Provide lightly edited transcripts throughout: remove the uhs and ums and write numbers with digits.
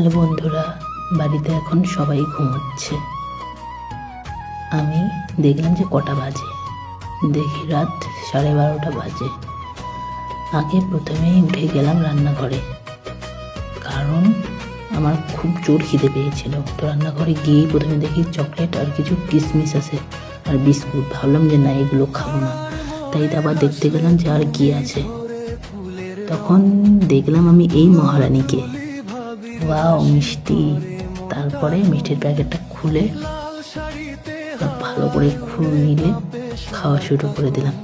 Hello বন্ধুরা, বাড়িতে এখন সবাই ঘুমোচ্ছে। আমি দেখলাম যে কটা বাজে, দেখি রাত 12:30 বাজে। আগে প্রথমেই উঠে গেলাম রান্নাঘরে, কারণ আমার খুব জোর খিদে পেয়েছিল। তো রান্নাঘরে গিয়েই প্রথমে দেখি চকলেট আর কিছু কিশমিশ আছে আর বিস্কুট। ভাবলাম যে না, এগুলো খাবো না, তাই আবার দেখতে গেলাম যে আর কি আছে। তখন দেখলাম আমি এই মহারানীকে, ওয়াও মিষ্টি। তারপরে মিষ্টির প্যাকেটটা খুলে ভালো করে নিলে খাওয়া শুরু করে দিলাম।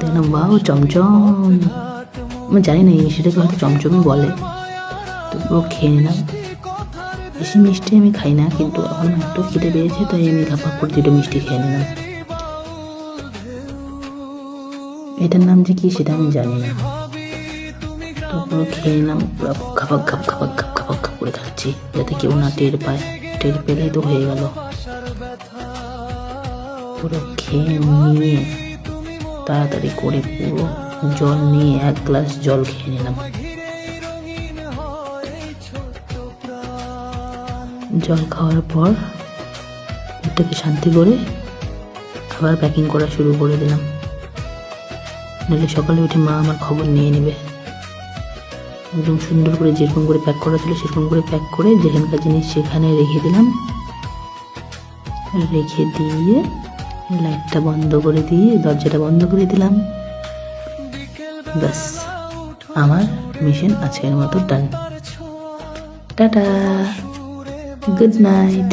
দেখলাম ওয়াও চমচম। আমি জানি না এই মিষ্টিটাকে হয়তো চমচমই বলে, তো পুরো খেয়ে নিলাম। বেশি মিষ্টি আমি খাই না, কিন্তু এখন একটু খেতে পেয়েছে তাই আমি ঘাপাক করে 2টো মিষ্টি খেয়ে নিলাম। এটার নাম যে কি সেটা আমি জানি না, তো পুরো খেয়ে নিলাম। পুরো খাপাক খাপ করে খাচ্ছি, যাতে কেউ না টের পায়। টের পেলেই তো হয়ে গেল। পুরো খেয়ে নিয়ে তাড়াতাড়ি করে পুরো জল নিয়ে 1 গ্লাস জল খেয়ে নিলাম। জল খাওয়ার পর এটাকে শান্তি করে আবার প্যাকিং করা শুরু করে দিলাম, নাহলে সকালে উঠে মা আমার খবর নিয়ে নেবে। একদম সুন্দর করে যেরকম করে প্যাক করা ছিল সেরকম করে প্যাক করে যেখানকার জিনিস সেখানে রেখে দিলাম। রেখে দিয়ে লাইটটা বন্ধ করে দিয়ে দরজাটা বন্ধ করে দিলাম। ব্যাস, আমার মিশন আজকের মতো ডান। Tata, good night.